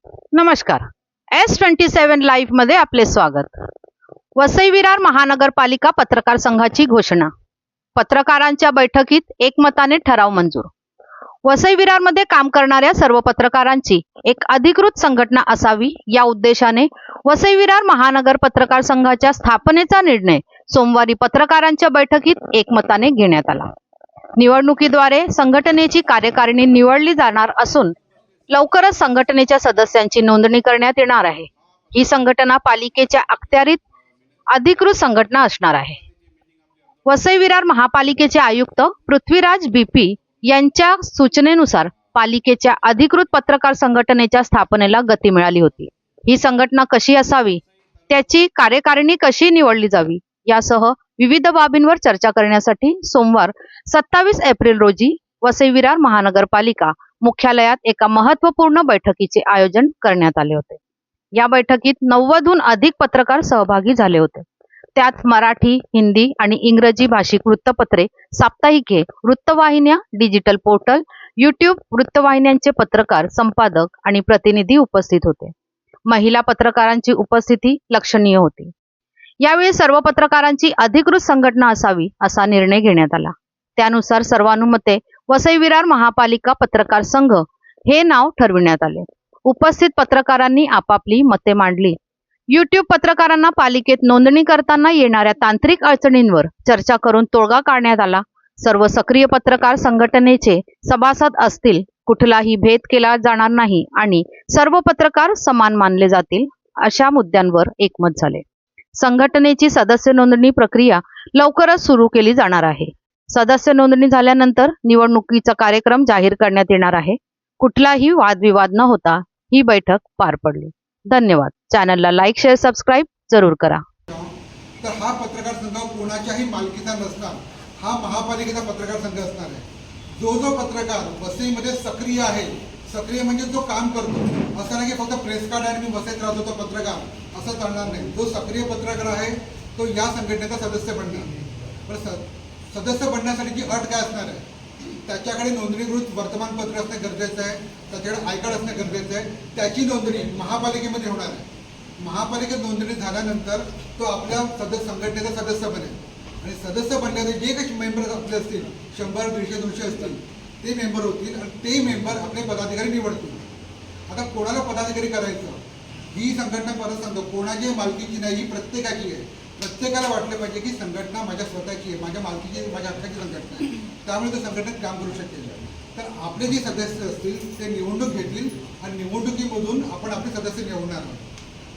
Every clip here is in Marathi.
नमस्कार. S27 लाईव्ह मध्ये आपले स्वागत. वसई विरार महानगरपालिका पत्रकार संघाची घोषणा. पत्रकारांच्या बैठकीत एकमताने ठराव मंजूर. वसई विरार मध्ये काम करणाऱ्या सर्व पत्रकारांची एक अधिकृत संघटना असावी या उद्देशाने वसई विरार महानगर पत्रकार संघाच्या स्थापनेचा निर्णय सोमवारी पत्रकारांच्या बैठकीत एकमताने घेण्यात आला. निवडणुकीद्वारे संघटनेची कार्यकारिणी निवडली जाणार असून लवकरच संघटनेच्या सदस्यांची नोंदणी करण्यात येणार आहे. ही संघटना पालिकेच्या अखत्यारीत अधिकृत संघटना असणार आहे. वसई विरार महापालिकेचे आयुक्त पृथ्वीराज BP यांच्या सूचनेनुसार पालिकेच्या अधिकृत पत्रकार संघटनेच्या स्थापनेला गती मिळाली होती. ही संघटना कशी असावी, त्याची कार्यकारिणी कशी निवडली जावी यासह विविध बाबींवर चर्चा करण्यासाठी सोमवार 27 एप्रिल रोजी वसई विरार महानगरपालिका मुख्यालयात एका महत्त्वपूर्ण बैठकीचे आयोजन करण्यात आले होते. या बैठकीत 90हून अधिक पत्रकार सहभागी झाले होते. त्यात मराठी, हिंदी आणि इंग्रजी भाषिक वृत्तपत्रे, साप्ताहिके, वृत्तवाहिन्या, डिजिटल पोर्टल, YouTube वृत्तवाहिन्यांचे पत्रकार, संपादक आणि प्रतिनिधी उपस्थित होते. महिला पत्रकारांची उपस्थिती लक्षणीय होती. यावेळी सर्व पत्रकारांची अधिकृत संघटना असावी असा निर्णय घेण्यात आला. त्यानुसार सर्वानुमते वसई विरार महापालिका पत्रकार संघ हे नाव ठरविण्यात आले. उपस्थित पत्रकारांनी आपापली मते मांडली. YouTube पत्रकारांना पालिकेत नोंदणी करताना येणाऱ्या तांत्रिक अडचणींवर चर्चा करून तोडगा काढण्यात आला. सर्व सक्रिय पत्रकार संघटनेचे सभासद असतील, कुठलाही भेद केला जाणार नाही आणि सर्व पत्रकार समान मानले जातील अशा मुद्द्यांवर एकमत झाले. संघटनेची सदस्य नोंदणी प्रक्रिया लवकरच सुरू केली जाणार आहे. सदस्य नोंदणी झाल्यानंतर निवडणुकीचा कार्यक्रम जाहीर करण्यात येणार आहे. कुठलाही वादविवाद न होता ही बैठक पार पडली. धन्यवाद. चॅनलला लाईक, शेअर, सबस्क्राईब जरूर करा. तर हा पत्रकार संघ कोणाच्याही मालकीचा नसणार, हा महापालिकेचा पत्रकार संघ असणार आहे. जो पत्रकार वसईमध्ये सक्रिय आहे, सक्रिय म्हणजे जो काम करतो, असं नाही की फक्त प्रेस कार्ड आणि मी वसईत राहतो तो पत्रकार, असं चालणार नाही. जो सक्रिय पत्रकार आहे तो या संघटनेचा सदस्य बनणार. पण सदस्य बनण्यासाठीची अट काय असणार आहे? त्याच्याकडे नोंदणीकृत वर्तमानपत्र असणे गरजेचं आहे, त्याच्याकडे आय कार्ड असणे गरजेचं आहे. त्याची नोंदणी महापालिकेमध्ये होणार आहे. महापालिकेत नोंदणी झाल्यानंतर तो आपल्या संघटनेचा सदस्य बनेल आणि सदस्य बनल्याने जे काही मेंबर आपले असतील 100, 150, 200 असतील ते मेंबर होतील आणि ते मेंबर आपले पदाधिकारी निवडतील. आता कोणाला पदाधिकारी करायचं, ही संघटना परत सांगतो कोणाची मालकीची नाही, ही प्रत्येकाची आहे. प्रत्येकाला वाटलं पाहिजे की संघटना माझ्या स्वतःची आहे, माझ्या मालकीची, माझ्या हक्काची संघटना आहे, त्यामुळे तो संघटनेत काम करू शकेल. तर आपले जे सदस्य असतील ते निवडणूक घेतील आणि निवडणुकीमधून आपण आपले सदस्य निवडणार आहोत.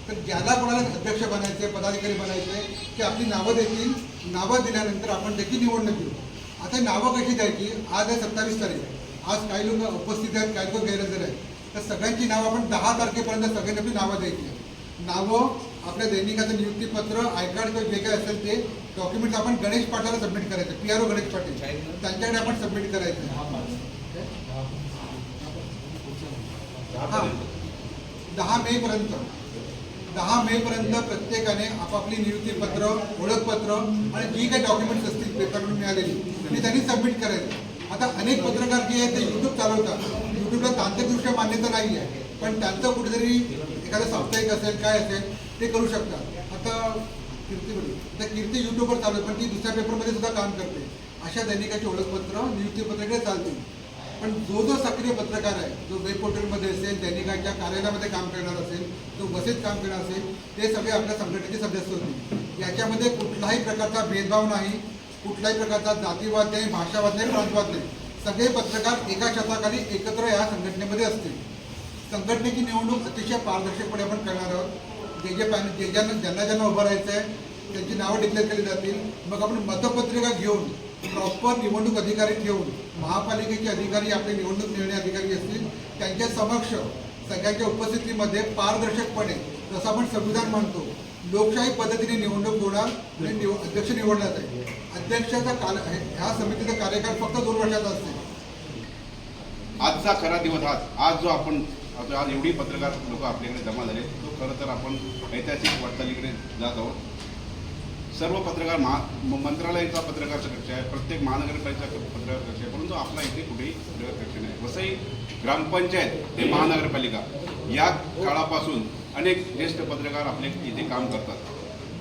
तर ज्याला कोणाला अध्यक्ष बनायचे, पदाधिकारी बनायचे, की आपली नावं देतील. नावं दिल्यानंतर आपण त्याची निवडणूक घेऊ. आता नावं कशी द्यायची? आज आहे 27 तारीख. आज काही लोक उपस्थित आहेत, काही लोक गैरहजर आहेत. तर सगळ्यांची नावं आपण 10 तारखेपर्यंत सगळ्यांनी आपली नावं द्यायची आहेत. नावं, आपल्या दैनिकाचं नियुक्तीपत्र, आय कार्ड जे काय असेल ते डॉक्युमेंट्स आपण गणेश पाटलाला सबमिट करायचं. PRO गणेश पाटील त्यांच्याकडे आपण सबमिट करायचं. हां, 10 मे पर्यंत प्रत्येकाने आपापली नियुक्तीपत्र, ओळखपत्र आणि जी काही डॉक्युमेंट्स असतील पेपरकडून मिळालेली ती त्यांनी सबमिट करायचं. आता अनेक पत्रकार जे आहेत ते YouTube चालवतात. YouTubeला तांत्रिकदृष्ट्या मान्यता नाही आहे, पण त्यांचं कुठेतरी एखादं साप्ताहिक असेल, काय असेल ते करू शकतात. आता कीर्ती YouTubeवर चालू आहे, पण ती दुसऱ्या पेपरमध्ये सुद्धा काम करते. अशा दैनिकाचे ओळखपत्र, नियुक्तीपत्राकडे चालतील. पण जो सक्रिय पत्रकार आहे, जो वेब पोर्टलमध्ये असेल, दैनिकाच्या कार्यालयामध्ये काम करणार असेल, जो वसईत काम करणार असेल, ते सगळे आपल्या संघटनेचे सदस्य होतील. याच्यामध्ये कुठलाही प्रकारचा भेदभाव नाही, कुठल्याही प्रकारचा जातीवाद नाही, भाषावाद नाही, प्रांतवाद नाही. सगळे पत्रकार एका छताखाली एकत्र या संघटनेमध्ये असतील. संघटनेची निवडणूक अतिशय पारदर्शकपणे आपण करणार आहोत. ज्यांना उभं राहायचं आहे त्यांची नावं डिक्लेअर केली जातील. मग आपण मतपत्रिका घेऊन प्रॉपर निवडणूक अधिकारी ठेवून महापालिकेचे अधिकारी, आपले निवडणूक निर्णय अधिकारी असतील, त्यांच्या समक्ष सगळ्यांच्या उपस्थितीमध्ये पारदर्शकपणे, जसं आपण संविधान मानतो, लोकशाही पद्धतीने निवडणूक होणार आणि अध्यक्ष निवडला जाईल. अध्यक्षाचा ह्या समितीचा कार्यकाळ फक्त 2 वर्षाचा असते. आजचा खरा दिवस आज जो आपण आज एवढी पत्रकार लोक आपल्याकडे जमा झाले, तो खरं तर आपण ऐतिहासिक वाटचालीकडे जात आहोत. सर्व पत्रकार मंत्रालयाचा पत्रकार कक्ष आहे, प्रत्येक महानगरपालिका पत्रकार कक्ष आहे, परंतु आपला इथे कुठेही पत्रकार कक्ष नाही. वसई ग्रामपंचायत ते महानगरपालिका या काळापासून अनेक ज्येष्ठ पत्रकार आपले इथे काम करतात.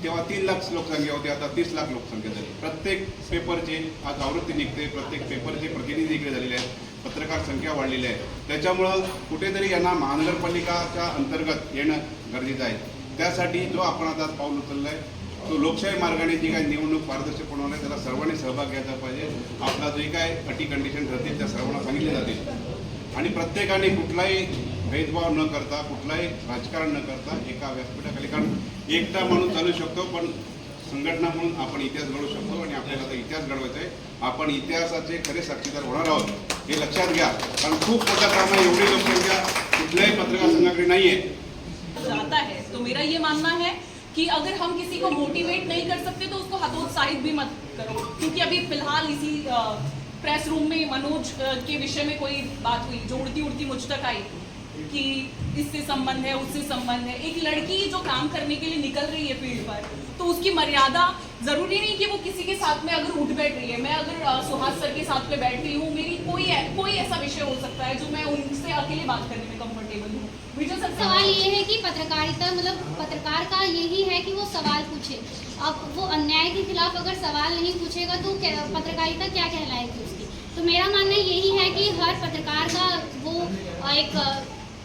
तेव्हा 3 लाख लोकसंख्या होती, आता 30 लाख लोकसंख्या झाली. प्रत्येक पेपरचे आज आवृत्ती निघते, प्रत्येक पेपरचे प्रतिनिधी इकडे झालेले आहेत, पत्रकार संख्या वाढलेली आहे. त्याच्यामुळं कुठेतरी यांना महानगरपालिकाच्या अंतर्गत येणं गरजेचं आहे. त्यासाठी जो आपण आता पाऊल उचललं आहे तो लोकशाही मार्गाने जी काही निवडणूक पारदर्शक होणार आहे त्याला सर्वांनी सहभाग घ्यायला पाहिजे. आपला जे काय अटी कंडिशन ठरतील त्या सर्वांना सांगितले जातील आणि प्रत्येकाने कुठलाही भेदभाव न करता, कुठलाही राजकारण न करता एका व्यासपीठाखाली, कारण एकटा माणूस चालू शकतो पण संघटना म्हणून आपण इतिहास घडवू शकतो आणि आपल्याला आता इतिहास घडवायचा आहे. आपण इतिहासाचे खरे साक्षीदार होणार आहोत हे लक्षात घ्या, कारण खूप मोठ्या प्रमाणात एवढी लोकसंख्या कुठल्याही पत्रकार संघाकडे नाही आहे. जाता है तो मेरा ये मानना है कि अगर हम किसी को मोटिवेट नहीं कर सकते तो उसको हतोत्साहित भी मत करो, क्योंकि अभी फिलहाल इसी प्रेस रूम में मनोज के विषय में कोई बात हुई जो उड़ती उड़ती मुझ तक आई कि इससे संबंध है, उससे संबंध है. एक लड़की जो काम करने के लिए निकल रही है फील्ड पर, तो उसकी मर्यादा जरूरी नहीं कि वो किसी के साथ में अगर उठ बैठ रही है. मैं अगर सुहास सर के साथ में बैठ रही हूँ, मेरी कोई ऐसा विषय हो सकता है जो मैं उनसे अकेले बात करने में कंफर्टेबल हूँ. सवाल ये है कि पत्रकारिता मतलब पत्रकार का यही है कि वो सवाल पूछे. अब वो अन्याय के खिलाफ अगर सवाल नहीं पूछेगा तो पत्रकारिता क्या कहलाएगी उसकी. तो मेरा मानना यही है कि हर पत्रकार का वो एक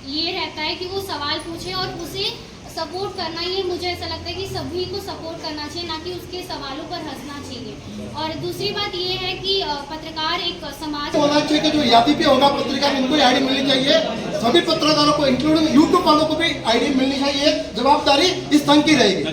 ये रहता है कि वो सवाल पूछे और उसे सपोर्ट करना. ये मुझे ऐसा लगता है कि सभी को सपोर्ट करना चाहिए, ना कि उसके सवालों पर हंसना चाहिए. और दूसरी बात ये है कि पत्रकार एक समाज होना चाहिए कि जो यादी पे होगा पत्रकार उनको आईडी मिलनी चाहिए. सभी पत्रकारों को इंक्लूडिंग यूट्यूब वालों को भी आईडी मिलनी चाहिए. जवाबदारी इस संघ की रहेगी.